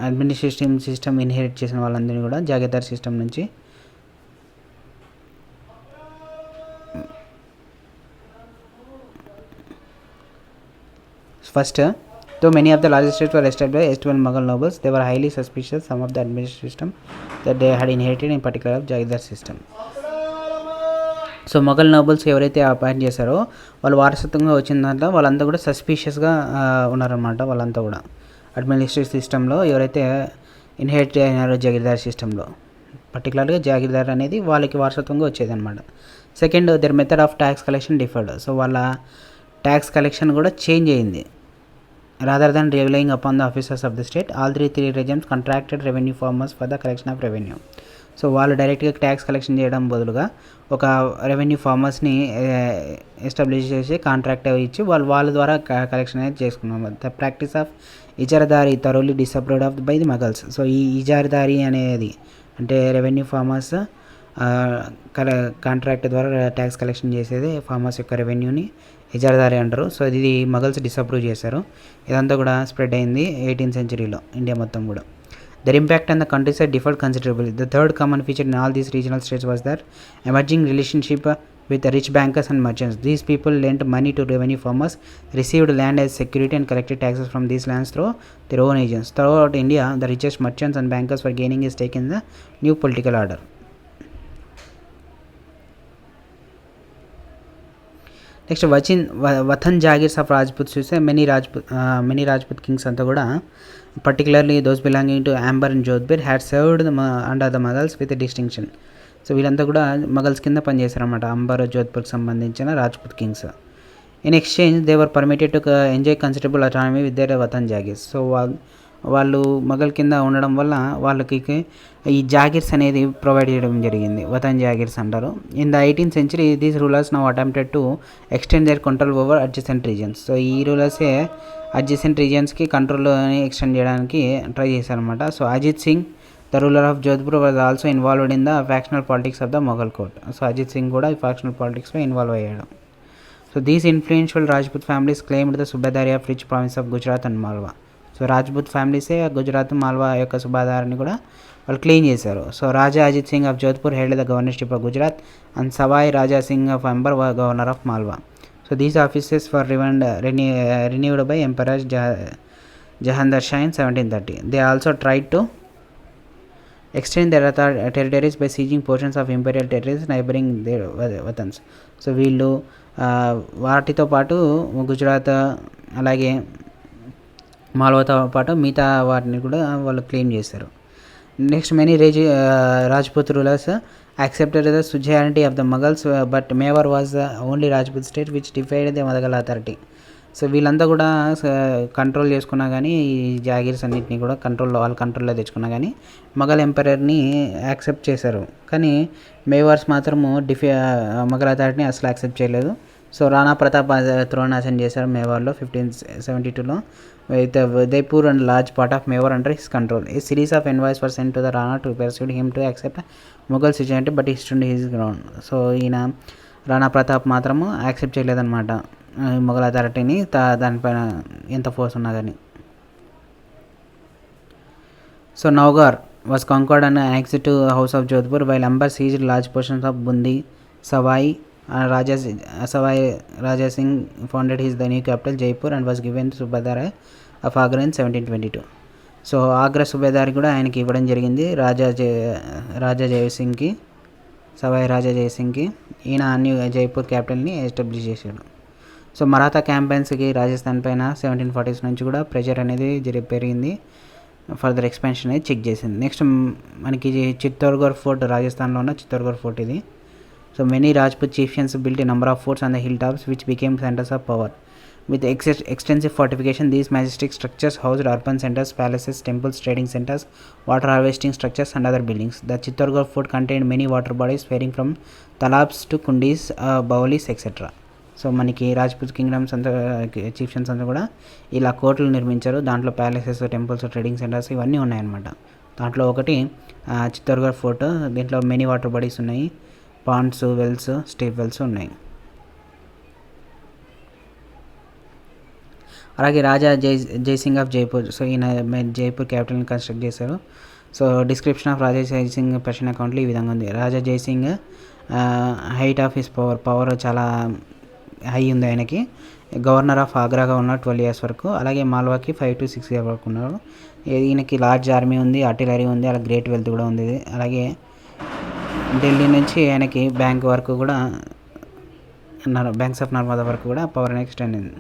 administrative system inherit చేసిన వాళ్ళందరినీ కూడా jagirdar system నుంచి First, though many of the largest states were established by S12 Mughal nobles, they were highly suspicious some of the administrative system that they had inherited, in particular of Jagirdar system. So Mughal నోబల్స్ ఎవరైతే appoint చేశారో వాళ్ళు వారసత్వంగా వచ్చిన దాంట్లో వాళ్ళంతా కూడా సస్పీషియస్గా ఉన్నారన్నమాట. వాళ్ళంతా కూడా అడ్మినిస్ట్రేటివ్ సిస్టంలో ఎవరైతే ఇన్హెరిట్ అయినారో జాగీర్దార్ సిస్టంలో పర్టికులర్గా జాగీర్దార్ అనేది వాళ్ళకి వారసత్వంగా వచ్చేది అనమాట. Second, their method of tax collection differed. So వాళ్ళ ట్యాక్స్ కలెక్షన్ కూడా చేంజ్ అయింది. rather than relying upon the officers of the state, all three regimes contracted revenue farmers for the collection of revenue. So వాళ్ళు డైరెక్ట్గా tax collection చేయడం బదులుగా ఒక revenue ఫార్మర్స్ని establish చేసి కాంట్రాక్ట్ ఇచ్చి వాళ్ళ ద్వారా కలెక్షన్ అనేది చేసుకున్నాం. The practice of ijaradari thoroughly disapproved of by the Mughals. So ఈ ఇజార్దారీ అనేది అంటే రెవెన్యూ ఫార్మర్స్ కాంట్రాక్ట్ ద్వారా ట్యాక్స్ కలెక్షన్ చేసేది ఫార్మర్స్ యొక్క రెవెన్యూని ఇజార్దారీ అంటారు. సో ఇది మగల్స్ డిసప్రూవ్ చేశారు. ఇదంతా కూడా స్ప్రెడ్ అయింది 18th century ఇండియా మొత్తం కూడా. Their impact on the countryside differed considerably. The third common feature in all these regional states was their emerging relationship with rich bankers and merchants. These people lent money to revenue farmers, received land as security and collected taxes from these lands through their own agents. Throughout India, the richest merchants and bankers were gaining a stake in the new political order. Next watan jagirs of Rajput చూస్తే many Rajput kings అంతా కూడా particularly those belonging to Amber and Jodhpur had served under the Mughals with distinction. So వీళ్ళంతా కూడా మగల్స్ కింద పనిచేశారన్నమాట, అంబర్ జోధ్పూర్కి సంబంధించిన Rajput kings. In exchange they were permitted to enjoy considerable autonomy with their watan jagirs. So వాళ్ళు మొఘల్ కింద ఉండడం వల్ల వాళ్ళకి ఈ జాగీర్స్ అనేది ప్రొవైడ్ చేయడం జరిగింది, వతన్ జాగీర్స్ అంటారు. In the 18th century these rulers now attempted to extend their control over adjacent regions. So ఈ రూలర్సే అడ్జసెంట్ రీజన్స్కి కంట్రోల్ ఎక్స్టెండ్ చేయడానికి ట్రై చేశారనమాట. So Ajit Singh the ruler of Jodhpur was also involved in the factional politics of the Mughal court. So Ajit Singh కూడా ఈ factional పాలిటిక్స్లో involve అయ్యాడు. So these influential Rajput families claimed the subedari of rich province of Gujarat and Malwa. So Rajput ఫ్యామిలీసే గుజరాత్ మాల్వా యొక్క సుబాదారిని కూడా వాళ్ళు క్లెయిమ్ చేశారు. So Raja Ajit Singh of Jodhpur held the governorship of Gujarat and Sawai Raja Singh of Amber governor of Malwa. So these offices were renewed by Emperor Jahandar Shah in 1730. They also tried to extend their territories by seizing portions of imperial territories neighboring their watans. So వీళ్ళు వాటితో పాటు గుజరాత్ అలాగే మాల్వాతో పాటు మిగతా వాటిని కూడా వాళ్ళు claim చేశారు. Next many Rajput rulers accepted the suzerainty of the Mughals but Mewar was the only Rajput state which defied the Mughal authority. So వీళ్ళంతా కూడా కంట్రోల్ చేసుకున్నా కానీ ఈ జాగీర్స్ అన్నింటినీ కూడా వాళ్ళ కంట్రోల్లో తెచ్చుకున్నా కానీ మొఘల్ ఎంపరర్ని యాక్సెప్ట్ చేశారు. కానీ మేవార్స్ మాత్రము మొఘల్ అథారిటీని అసలు యాక్సెప్ట్ చేయలేదు. సో రాణా ప్రతాప్ త్రోనాశనం చేశారు మేవార్లో 1572లో. with Udaipur and large part of Mewar under his control. A series of envoys were sent to the Rana to persuade him to accept Mughal sovereignty, but he stood his ground. So ఈయన రాణా ప్రతాప్ మాత్రము accept చేయలేదన్నమాట మొఘల్ అథారిటీని దానిపైన ఎంత force ఉన్నా కానీ. So Nagaur was conquered and annexed to House of Jodhpur, while Amber seized large portions of Bundi. Savai Raja Singh founded the new capital Jaipur and was given to Subadar of Agra in 1722. So Agra subedar కూడా ఆయనకి ఇవ్వడం జరిగింది, రాజా జయసింగ్కి, సవాయి రాజా జయసింగ్కి. ఈయన new Jaipur క్యాపిటల్ని establish చేశాడు. So Maratha క్యాంపెయిన్స్కి Rajasthan పైన 1740s నుంచి కూడా pressure అనేది పెరిగింది, ఫర్దర్ ఎక్స్పాన్షన్ అనేది చెక్ చేసింది. నెక్స్ట్ మనకి చిత్తోర్గఢ్ ఫోర్ట్, రాజస్థాన్లో ఉన్న చిత్తోర్గఢ్ ఫోర్ట్ ఇది. So many Rajput chieftains built a number of forts on the hilltops which became centers of power. With extensive fortification, these majestic structures housed urban centers, palaces, temples, trading centers, water harvesting structures and other buildings. The Chittorgarh fort contained many water bodies varying from talabs to kundis, bawlis, etc. So మనకి Rajput kingdoms అంతా, చీఫ్షన్స్ అంతా కూడా ఇలా కోటలు నిర్మించారు. దాంట్లో palaces, temples, trading centres ఇవన్నీ ఉన్నాయన్నమాట. దాంట్లో ఒకటి చిత్తోర్గఢ్ ఫోర్ట్. దీంట్లో మెనీ వాటర్ బాడీస్ ఉన్నాయి, పాండ్స్, వెల్స్, స్టేప్ వెల్స్ ఉన్నాయి. అలాగే రాజా జైసింగ్ ఆఫ్ జైపూర్. సో ఈయన జైపూర్ క్యాపిటల్ని కన్స్ట్రక్ట్ చేశారు. So description of Raja Jai Singh Persian అకౌంట్లో ఈ విధంగా ఉంది. Raja Jai Singh height of his power చాలా హై ఉంది ఆయనకి. గవర్నర్ ఆఫ్ ఆగ్రాగా ఉన్న 12 years వరకు. అలాగే మాల్వాకి 5 to 6 years వరకు ఉన్నారు. ఈయనకి లార్జ్ ఆర్మీ ఉంది, ఆర్టిలరీ ఉంది, అలా గ్రేట్ వెల్త్ కూడా ఉంది. అలాగే ఢిల్లీ నుంచి ఆయనకి బ్యాంక్ వరకు కూడా, బ్యాంక్స్ ఆఫ్ నర్మదా వరకు కూడా పవర్ అనేది ఎక్స్టెండ్ అయింది.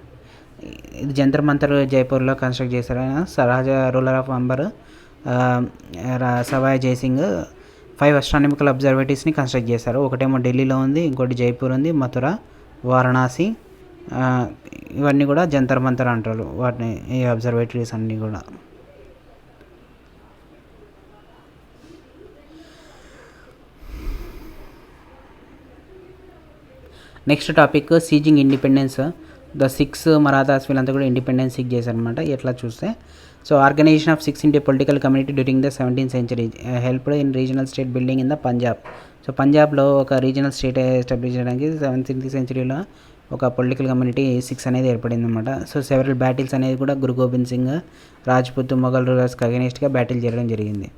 ఇది జంతర్ మంతర్ జైపూర్లో కన్స్ట్రక్ట్ చేశారు ఆయన. Raja ruler of Amber Sawai Jai Singh 5 astronomical అబ్జర్వేటరీస్ని కన్స్ట్రక్ట్ చేశారు. ఒకటేమో ఢిల్లీలో ఉంది, ఇంకోటి జైపూర్ ఉంది, మథుర, వారణాసి, ఇవన్నీ కూడా జంతర్ మంతర్ అంటారు వాటిని, ఈ అబ్జర్వేటరీస్ అన్నీ కూడా. Next topic seizing independence. The Sikhs Marathas వీళ్ళంతా కూడా ఇండిపెండెన్స్ సీక్ చేశారనమాట. ఎట్లా చూస్తే, so organization of 6 India political community during the 17th century helped in regional state building in the Punjab. So పంజాబ్లో ఒక రీజనల్ స్టేట్ ఎస్టాబ్లిష్ చేయడానికి 17th centuryలో ఒక పొలిటికల్ కమ్యూనిటీ 6 అనేది ఏర్పడింది అనమాట. సో సెవెరల్ బ్యాటిల్స్ అనేది కూడా గురు గోబింద్ సింగ్, రాజ్పుత్, మొఘల్ రూలర్స్కి అగెనిస్ట్గా బ్యాటిల్ చేయడం జరిగింది.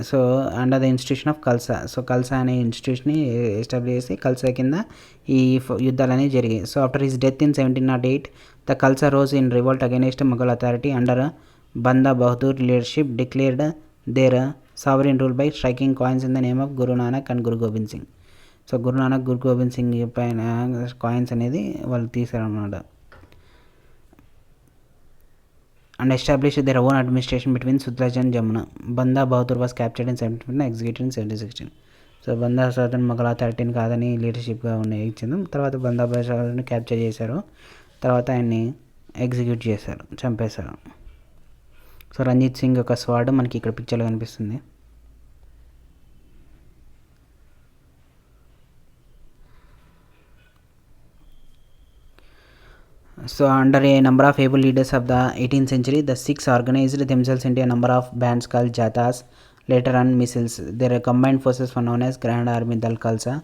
So under the institution of Khalsa. So Khalsa అనే ఇన్స్టిట్యూషన్ని ఎస్టాబ్లిష్ చేసి కల్సా కింద ఈ యుద్ధాలు అనేవి జరిగాయి. So after his death in 1708 the Khalsa rose in revolt against Mughal authority under Banda Bahadur leadership declared their sovereign rule by striking coins in the name of Guru Nanak and Guru Gobind Singh. So Guru Nanak, Guru Gobind Singh పైన coins అనేది వాళ్ళు తీశారన్నమాట. and established their own administration between Sutlej and Jamuna. Banda Bahadur was captured in 1715 and executed in 1716. So బందా బహదూర్ మొఘల్ అథారిటీని కాదని లీడర్షిప్గా ఇచ్చింది. తర్వాత బందా బహదూర్ని capture చేశారు, తర్వాత ఆయన్ని ఎగ్జిక్యూట్ చేశారు, చంపేశారు. సో రంజిత్ సింగ్ యొక్క స్వాడ్ మనకి ఇక్కడ పిక్చర్లో కనిపిస్తుంది. So under a number of able leaders of the 18th century, the Sikhs organized themselves into a number of bands called Jathas, later on missiles. Their combined forces were known as Grand Army Dal Khalsa.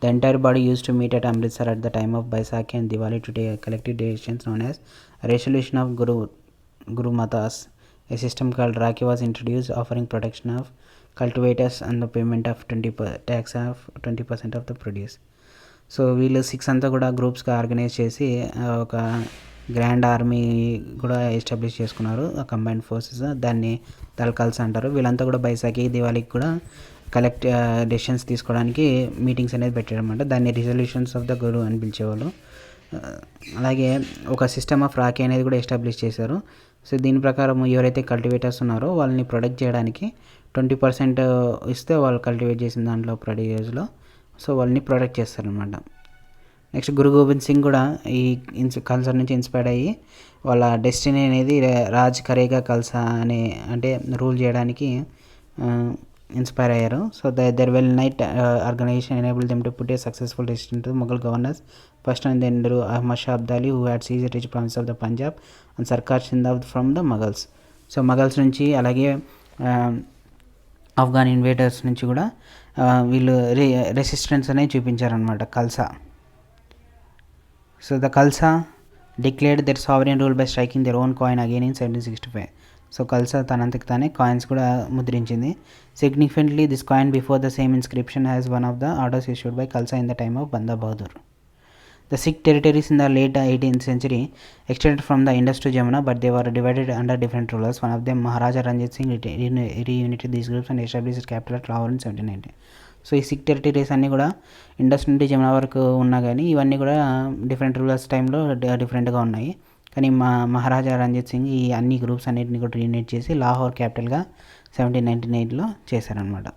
The entire body used to meet at Amritsar at the time of Baisakhi and Diwali to take collective decisions known as Resolution of Guru Matas. A system called Rakhi was introduced, offering protection of cultivators and the payment of 20% of the produce. So వీళ్ళు 6 అంతా కూడా గ్రూప్స్గా organise చేసి ఒక grand army కూడా establish చేసుకున్నారు, combined forces. దాన్ని దల్ కల్సా అంటారు. వీళ్ళంతా కూడా బైసాకి, దివాళీకి కూడా డెసిషన్స్ తీసుకోవడానికి మీటింగ్స్ అనేది పెట్టారన్నమాట. దాన్ని రిజల్యూషన్స్ ఆఫ్ ద గురు అని పిలిచేవాళ్ళు. అలాగే ఒక సిస్టమ్ ఆఫ్ రాఖీ అనేది కూడా ఎస్టాబ్లిష్ చేశారు. సో దీని ప్రకారం ఎవరైతే కల్టివేటర్స్ ఉన్నారో వాళ్ళని ప్రొటెక్ట్ చేయడానికి 20% ఇస్తే వాళ్ళు కల్టివేట్ చేసిన దాంట్లో ప్రొడ్యూస్లో సో వాళ్ళని ప్రొటెక్ట్ చేస్తారనమాట. నెక్స్ట్ గురు గోబింద్ సింగ్ కూడా ఈ కల్సా నుంచి ఇన్స్పైర్డ్ అయ్యి వాళ్ళ డెస్టినీ అనేది రాజ్ కరేగా కల్సా అనే అంటే రూల్ చేయడానికి ఇన్స్పైర్ అయ్యారు. So their well knit organisation enabled them to put a successful decision to Mughal governors first and then Ahmad Shah Abdali who had seize rich province of the Punjab and Sarkar Sindh from the Mughals. So Mughals నుంచి అలాగే Afghan invaders నుంచి కూడా వీళ్ళు resistance అనేది చూపించారనమాట Khalsa. So the Khalsa declared their sovereign rule by striking their own coin again in 1765. So Khalsa తనంతకు తానే coins కూడా ముద్రించింది. Significantly this coin before the same inscription has one of the orders issued by Khalsa in the time of Banda Bahadur. The Sikh territories in the late 18th century extended from the Indus to Jamuna, but they were divided under different rulers. One of them, Maharaja Ranjit Singh, reunited these groups and established his capital at Lahore in 1790. So ఈ sick territories అన్నీ కూడా Indus నుండి జమునా వరకు ఉన్నా కానీ ఇవన్నీ కూడా different rulers టైంలో డిఫరెంట్గా ఉన్నాయి. కానీ మహారాజా రంజిత్ సింగ్ ఈ అన్ని గ్రూప్స్ అన్నిటిని కూడా రీయూనైట్ చేసి లాహోర్ క్యాపిటల్గా 1798లో చేశారనమాట.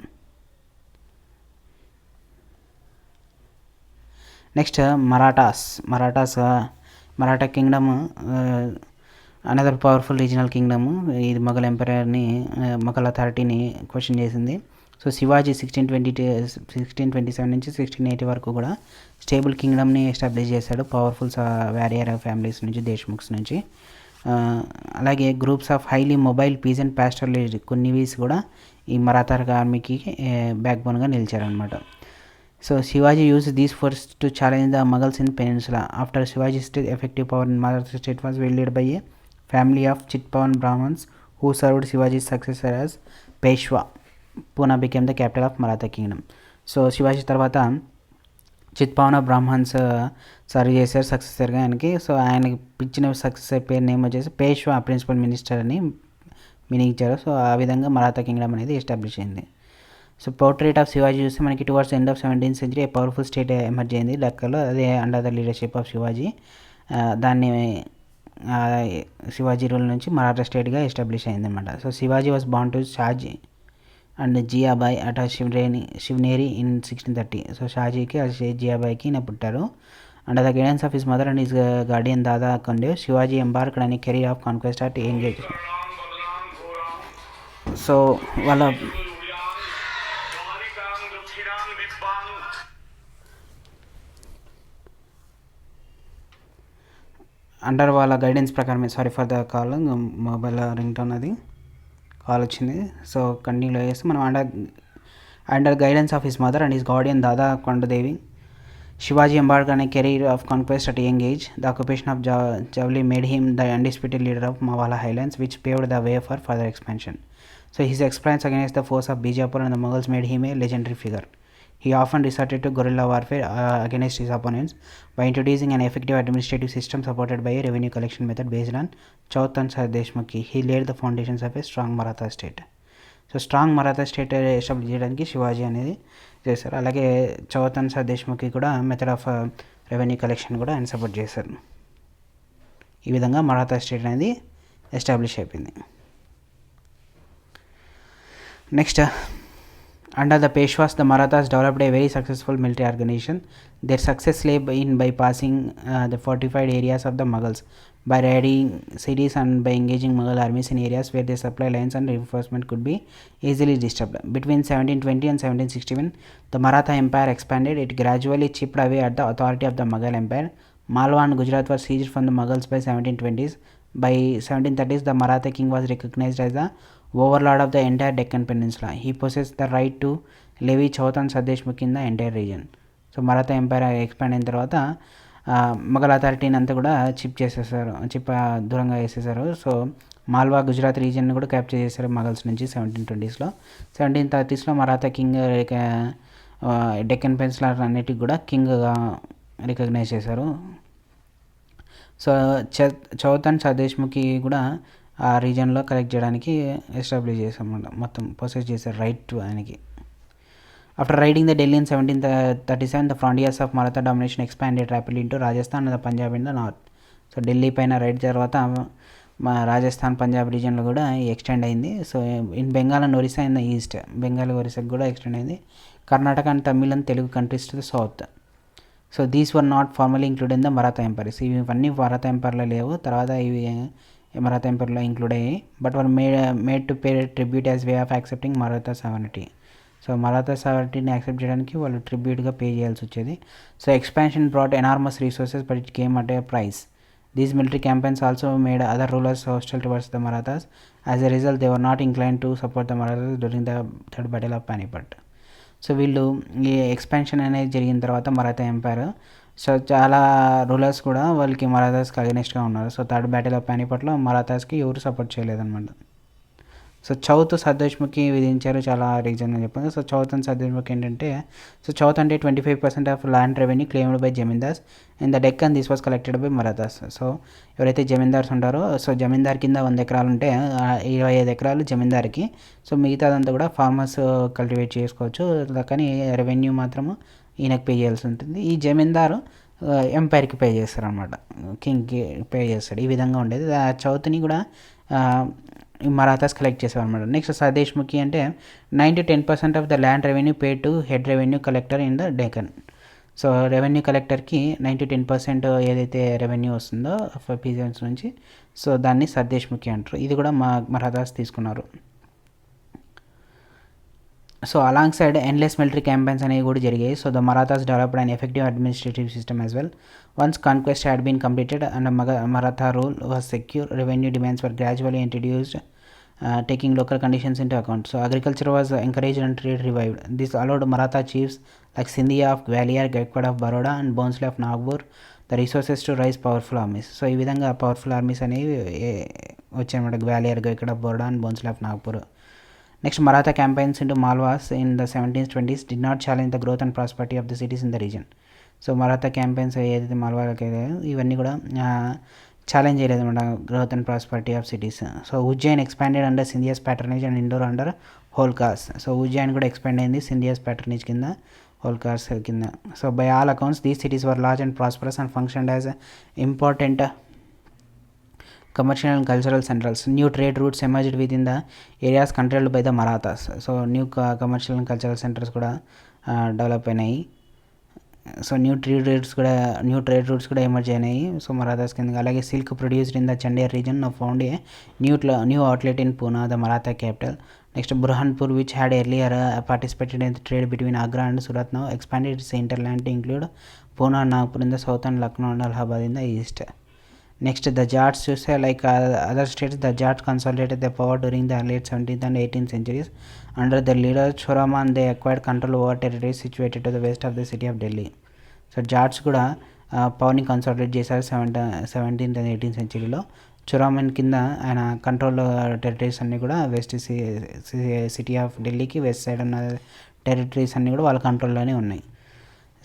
Next Maratha kingdom another powerful regional kingdom. ఇది మొఘల్ ఎంపైర్ని మొఘల్ అథారిటీని క్వశ్చన్ చేసింది. సో శివాజీ 1627 నుంచి 1680 వరకు కూడా స్టేబుల్ కింగ్డమ్ని ఎస్టాబ్లిష్ చేశాడు పవర్ఫుల్ వారియర్ ఫ్యామిలీస్ నుంచి, దేశ్ముఖ్స్ నుంచి. అలాగే groups of highly mobile peasant pastoralist కొన్ని వీస్ కూడా ఈ మరాఠా ఆర్మీకి బ్యాక్ బోన్గా నిలిచారనమాట. So Shivaji used these forces to challenge the Mughals in Peninsula. After Shivaji's effective power in Maratha state was wielded by a family of Chitpavan Brahmins who served Shivaji's successor as Peshwa. Pune became the capital of Maratha kingdom. So Shivaji తర్వాత చిత్పావన Brahmans serve చేశారు సక్సెసర్గా ఆయనకి. So ఆయనకి ఇచ్చిన successor పేరు name వచ్చేసి Peshwa principal minister అని meaning ఇచ్చారు. So ఆ విధంగా మరాఠా కింగ్డమ్ అనేది ఎస్టాబ్లిష్ అయింది. సో పోర్ట్రేట్ ఆఫ్ శివాజీ చూస్తే మనకి towards end of 17th century a powerful state emerge అయింది లక్కలో. అదే under the leadership of Shivaji. దాన్ని శివాజీ రూల్ నుంచి మరాఠా స్టేట్గా ఎస్టాబ్లిష్ అయింది అనమాట. So Shivaji was born to Shahji and Jijabai at Shivneri in 1630. So షాజీకి జియాబాయ్కి ఈయన పుట్టారు. Under the guidance of his mother and his guardian Dada Konde Shivaji embarked on a career of conquest at young age. So వాళ్ళ అండర్ వాళ్ళ గైడెన్స్ ప్రకారమే, sorry for the call, mobile ring tone అది call వచ్చింది. So continue చేస్తే మనం under guidance of his mother and his guardian Dada Kondadevi Shivaji embarked on a career of conquest at a young age. The occupation of Javli made him the undisputed leader of Mawala Highlands, which paved the way for further expansion. So his exploits against the force of Bijapur and the Mughals made him a legendary figure. He often resorted to guerrilla warfare against his opponents by introducing an effective administrative system supported by a revenue collection method based on Chauth and Deshmukhi. He laid the foundations of a strong Maratha state. So strong Maratha state establish చేయడానికి శివాజీ అనేది చేశారు. అలాగే chauth and deshmukhi కూడా method of revenue collection కూడా ఆయన support చేశారు. ఈ విధంగా మరాఠా స్టేట్ అనేది ఎస్టాబ్లిష్ అయిపోయింది. Next under the Peshwas, the Marathas developed a very successful military organization. Their success lay in bypassing the fortified areas of the Mughals, by raiding cities and by engaging Mughal armies in areas where their supply lines and reinforcement could be easily disturbed. Between 1720 and 1761, the Maratha Empire expanded. It gradually chipped away at the authority of the Mughal Empire. Malwa and Gujarat were seized from the Mughals by 1720s. By 1730s, the Maratha king was recognized as the overlord of the entire Deccan Peninsula. He possessed the right to levy Chauth and Deshmukhi in the entire region. So Maratha empire expand అయిన తర్వాత మొఘల్ అథారిటీని అంతా కూడా దూరంగా వేసేసారు. So Malwa Gujarat region కూడా capture చేశారు మొఘల్స్ నుంచి 1720sలో. 1730sలో మరాఠా కింగ్ డెక్కన్ పెనిన్సులా అన్నిటికి కూడా కింగ్గా రికగ్నైజ్ చేశారు. సో చౌత్ అండ్ దేశ్ముఖి కూడా ఆ రీజియన్లో కలెక్ట్ చేయడానికి ఎస్టాబ్లిష్ చేశామన్నమాట, మొత్తం ప్రొసెస్ చేశారు రైట్ టు ఆయనకి. After raiding the Delhi in 1737, the frontiers of Maratha domination expanded rapidly into Rajasthan and the Punjab in the north. So Delhi పైన రైడ్ తర్వాత రాజస్థాన్ పంజాబ్ రీజియన్లో కూడా ఎక్స్టెండ్ అయింది. So in Bengal and Orissa in the east, Bengal ఒరిస్సాకి కూడా ఎక్స్టెండ్ అయింది. Karnataka and Tamil and Telugu countries to the south. So these were not formally include in the Maratha empires. ఇవన్నీ మరాఠా ఎంపైర్లో లేవు, తర్వాత ఇవి మరాఠా ఎంపైర్లో ఇంక్లూడ్ అయ్యాయి. But were made to pay tribute as way of accepting Maratha sovereignty. So Maratha సావర్నిటీని యాక్సెప్ట్ చేయడానికి వాళ్ళు ట్రిబ్యూట్గా పే చేయాల్సి వచ్చేది. So expansion brought enormous resources but it came at a price. These military campaigns also made other rulers hostile towards the Marathas. As a result they were not incline to support the Marathas during the third battle of Panipat. So వీళ్ళు ఈ expansion అనేది జరిగిన తర్వాత Maratha umpire so చాలా rulers కూడా వాళ్ళకి మరాఠాస్కి అగెనిస్ట్గా ఉన్నారు. So third battle of పానిపట్లో మరాఠాస్కి ఎవరు సపోర్ట్ చేయలేదన్నమాట. సో చౌత్ సద్దేశ్ముఖి విధించారు, చాలా రీజన్గా చెప్పారు. సో చౌత్ అండ్ సద్దేశ్ముఖి ఏంటంటే, సో చౌత్ అంటే 25% of land revenue claimed by zamindars in the Deccan this was collected by Marathas. So ఎవరైతే జమీందార్స్ ఉంటారో, సో జమీందార్ కింద 100 ఎకరాలు ఉంటే 25 ఎకరాలు జమీందార్కి, సో మిగతాదంతా కూడా ఫార్మర్స్ కల్టివేట్ చేసుకోవచ్చు, కానీ రెవెన్యూ మాత్రము ఈయనకు పే చేయాల్సి ఉంటుంది. ఈ జమీందారు ఎంపైర్కి పే చేస్తారు అనమాట, కింగ్కి పే చేస్తాడు. ఈ విధంగా ఉండేది. చౌత్ని కూడా మరాఠాస్ కలెక్ట్ చేసేవారు అనమాట. నెక్స్ట్ సదేశ్ముఖి అంటే 9-10% of the land revenue pay to head revenue collector in the Deccan. So revenue కలెక్టర్కి 9-10% ఏదైతే రెవెన్యూ వస్తుందో పీజన్స్ నుంచి, సో దాన్ని సదేశ్ముఖి అంటారు. ఇది కూడా మరాఠాస్ తీసుకున్నారు. So alongside endless military campaigns అనేవి కూడా జరిగాయి. So the Marathas developed and effective administrative system as well. Once conquest had been completed and Maratha rule was secure, revenue demands were gradually introduced, taking local conditions into account. So agriculture was encouraged and trade revived. This allowed Maratha chiefs like Sindhia of Gwalior, Gaikwad of Baroda and Bhonsle of Nagpur the resources to raise powerful armies. So ఈ విధంగా powerful armies అనేవి వచ్చాయన్నమాట, Gwalior, Gaekwad of Baroda and Bhonsle of Nagpur. Next Maratha campaigns into Malwas in the 1720s did not challenge the growth and prosperity of the cities in the region. So Maratha campaigns ఏదైతే మాల్వాకి ఇవన్నీ కూడా challenge చేయలేదన్నమాట growth and prosperity of cities. So Ujjain expanded under Scindias patronage and Indore under Holkars. So Ujjain కూడా expand అయింది Scindias patronage కింద, హోల్కార్స్ కింద. So by all accounts these cities were large and prosperous and functioned as important commercial and cultural centers. New trade routes emerged within the areas controlled by the Marathas. So new commercial and cultural centers కూడా develop అయినాయి. So new trade routes కూడా emerge అయినాయి. So Marathas కింద. అలాగే silk produced in the Chanderi region found a new outlet in Poona, the Maratha capital. Next Burhanpur which had earlier participated in the trade between Agra and Surat now expanded its hinterland to include Poona and Nagpur in the south and Lucknow and Allahabad in the east. Next, the Jats, you say, like other states, the Jats consolidated their power during the late 17th and 18th centuries. Under the leader Choraman, they acquired control over territories situated to the west of the city of Delhi. So Jats కూడా పవర్ని consolidate చేశారు 17th and 18th సెంచరీలో. చొరామన్ కింద ఆయన control territories అన్నీ కూడా west city of ఢిల్లీకి west side ఉన్న territories అన్నీ కూడా వాళ్ళ కంట్రోల్లోనే ఉన్నాయి.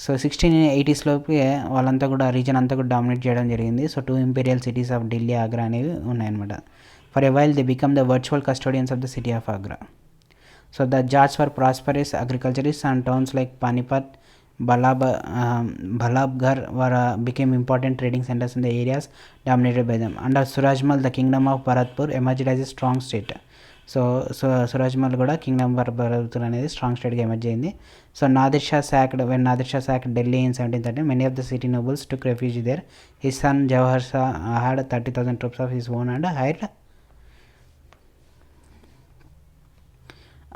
సో 1680స్లోకి వాళ్ళంతా కూడా రీజన్ అంతా కూడా డామినేట్ చేయడం జరిగింది. So 2 imperial cities of Delhi, Agra అనేవి ఉన్నాయన్నమాట. For a while they become the virtual custodians of the city of Agra. So the Jats for prosperous agriculturist and towns like Panipat, Ballabhgarh were became important trading centres in the areas dominated by them. Under Suraj Mal the kingdom of Bharatpur emerged as a strong state. So Suraj Mal కూడా kingdom of Bharatpur అనేది strong స్టేట్గా emerge అయింది. So Nadir Shah sacked Delhi in 1713, many of the city nobles took refuge there. His son Jawahar Shah had 30,000 troops of his own and hired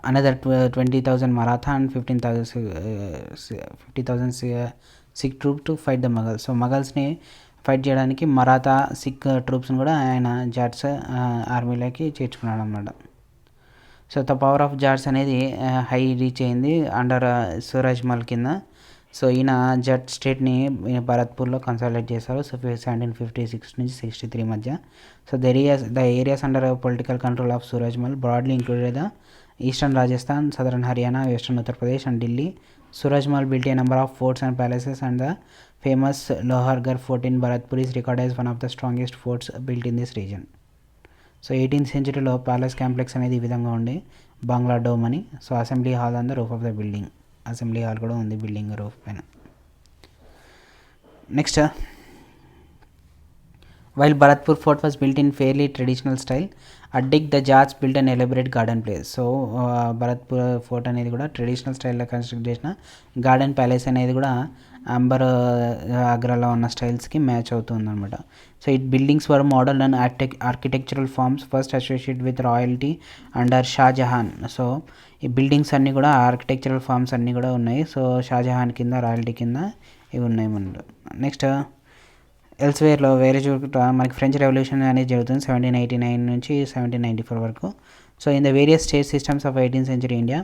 another 20,000 Maratha and 50,000 Sikh troops to fight the Mughals. సో మగల్స్ని fight చేయడానికి Maratha sick ట్రూప్స్ని కూడా ఆయన జాట్స్ ఆర్మీలోకి చేర్చుకున్నాడు అన్నమాట. So the power of Jats అనేది high rich అయింది under సురాజ్మల్ కింద. So ఈయన జట్ స్టేట్ని భరత్పూర్లో కన్సాలిడేట్ చేశారు. సో 1756 నుంచి 63 మధ్య. So the areas under political control of Surajmal broadly included the eastern Rajasthan, southern Haryana, western Uttar Pradesh and Delhi. Surajmal built a number of forts and palaces and the famous Lohargarh fort in Bharatpur is recorded as one of the strongest forts built in this region. So 18th సెంచరీలో palace complex అనేది ఈ విధంగా ఉండి బంగ్లా dome అని. So assembly hall on the roof of the building, assembly hall కూడా ఉంది building roof పైన. Next, while Bharatpur fort was built in fairly traditional style, అడ్డిక్ the Jats built and elaborate garden place. So Bharatpur fort అనేది కూడా traditional స్టైల్లో construct చేసిన garden palace అనేది కూడా amber ఆగ్రాలో ఉన్న స్టైల్స్కి మ్యాచ్ అవుతుంది అనమాట. So it buildings were modern and architectural forms first associate with royalty under Shah Jahan. So ఈ బిల్డింగ్స్ అన్నీ కూడా ఆర్కిటెక్చరల్ ఫార్మ్స్ అన్నీ కూడా ఉన్నాయి. సో షాజహాన్ కింద, రాయల్టీ కింద ఇవి ఉన్నాయి మనకు. నెక్స్ట్, ఎల్స్వేర్లో వేరే చోట మనకి ఫ్రెంచ్ రెవల్యూషన్ అనేది జరుగుతుంది 1789 నుంచి 1794 వరకు. So in the various state systems of 18th century India,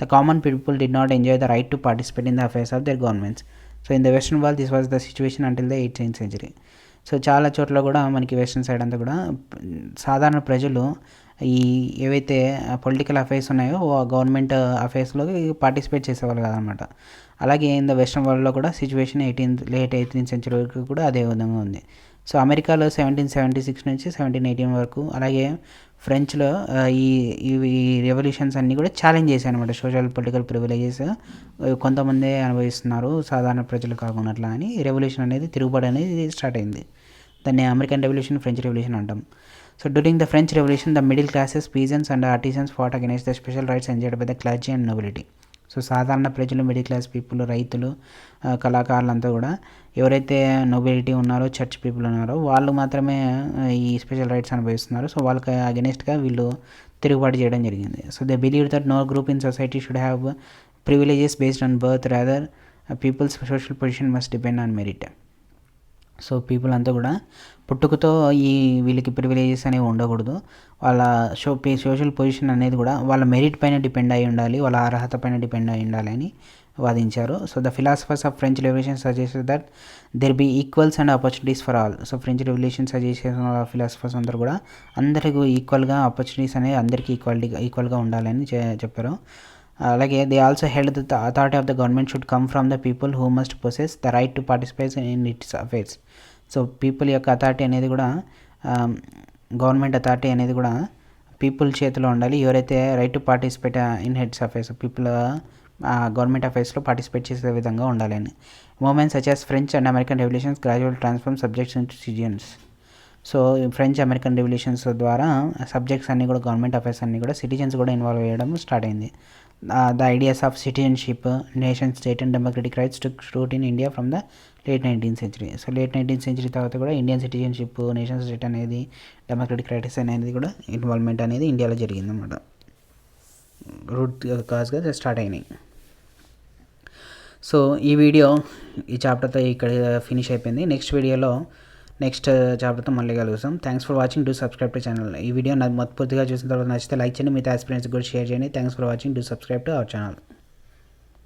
the common people did not enjoy the right to participate in the affairs of their governments. So in the western wall this was the situation until the 18th century. So చాలా చోట్ల కూడా మనకి western side అంతా కూడా సాధారణ ప్రజలు ఈ ఏవైతే పొలిటికల్ అఫైర్స్ ఉన్నాయో గవర్నమెంట్ అఫైర్స్లోకి పార్టిసిపేట్ చేసేవాళ్ళు కాదనమాట. అలాగే ఇన్ ద వెస్ట్రన్ వరల్డ్లో కూడా సిచ్యువేషన్ లేట్ 18th century వరకు కూడా అదే విధంగా ఉంది. సో అమెరికాలో 1776 నుంచి 1718 వరకు, అలాగే ఫ్రెంచ్లో ఈ రెవల్యూషన్స్ అన్నీ కూడా ఛాలెంజ్ చేశాయి అనమాట. సోషల్ పొలిటికల్ ప్రివిలేజెస్ కొంతమందే అనుభవిస్తున్నారు, సాధారణ ప్రజలు కాకుండా అట్లా అని రెవల్యూషన్ అనేది, తిరుగుబాటు అనేది స్టార్ట్ అయింది. దాన్ని అమెరికన్ రెవల్యూషన్, ఫ్రెంచ్ రెవల్యూషన్ అంటాం. So during the French revolution the middle classes, peasants and artisans fought against the special rights enjoyed by the clergy and nobility. So సాధారణ ప్రజలు, మిడిల్ క్లాస్ పీపుల్, రైతులు, కళాకారులంతా కూడా ఎవరైతే nobility ఉన్నారో, church people ఉన్నారో వాళ్ళు మాత్రమే ఈ స్పెషల్ రైట్స్ అనుభవిస్తున్నారు. సో వాళ్ళకి అగెనిస్ట్గా వీళ్ళు తిరుగుబాటు చేయడం జరిగింది. So they believe that no group in society should have privileges based on birth, rather people's social position must depend on merit. So people అంతా కూడా పుట్టుకతో వీళ్ళకి ప్రివిలేజెస్ అనేవి ఉండకూడదు, వాళ్ళ సోషల్ పొజిషన్ అనేది కూడా వాళ్ళ మెరిట్ పైన డిపెండ్ అయి ఉండాలి, వాళ్ళ అర్హత పైన డిపెండ్ అయి ఉండాలి అని వాదించారు. So the philosophers of French revolution suggest that there be equals and opportunities for all. So French revolution suggest చేసిన ఫిలాసఫర్స్ అందరూ కూడా అందరికీ ఈక్వల్గా ఆపర్చునిటీస్ అనేవి అందరికీ ఈక్వల్గా ఉండాలని చెప్పారు. అలాగే they also held the authority of the government should come from the people who must possess the right to participate in it's affairs. So people యొక్క అథారిటీ అనేది కూడా, గవర్నమెంట్ అథారిటీ అనేది కూడా పీపుల్ చేతిలో ఉండాలి. ఎవరైతే right to participate in heads affairs, people government అఫైర్స్లో participate చేసే విధంగా ఉండాలని. Movements such as French and American revolutions gradual transform subjects into citizens. So French American revolutions ద్వారా సబ్జెక్ట్స్ అన్నీ కూడా, గవర్నమెంట్ అఫైర్స్ అన్నీ కూడా సిటిజన్స్ కూడా ఇన్వాల్వ్ అయ్యడం స్టార్ట్ అయింది. The ideas of citizenship, nation state and democratic rights took root in India from the late 19th century. So late 19th century తర్వాత కూడా ఇండియన్ సిటిజన్షిప్, నేషన్ స్టేట్ అనేది, democratic rights అనేది కూడా involvement అనేది ఇండియాలో జరిగిందన్నమాట. రూట్ కాజ్గా స్టార్ట్ అయినాయి. సో ఈ వీడియో ఈ చాప్టర్తో ఇక్కడ ఫినిష్ అయిపోయింది. నెక్స్ట్ చాప్టర్తో మళ్ళీ కలుగుతాం. Thanks for watching, do subscribe to channel. ఈ వీడియో పూర్తిగా చూసిన తర్వాత నచ్చితే లైక్ చేయండి, మిగతా ఆస్పిరెంట్స్కి కూడా షేర్ చేయండి. Thanks for watching, do subscribe to our channel.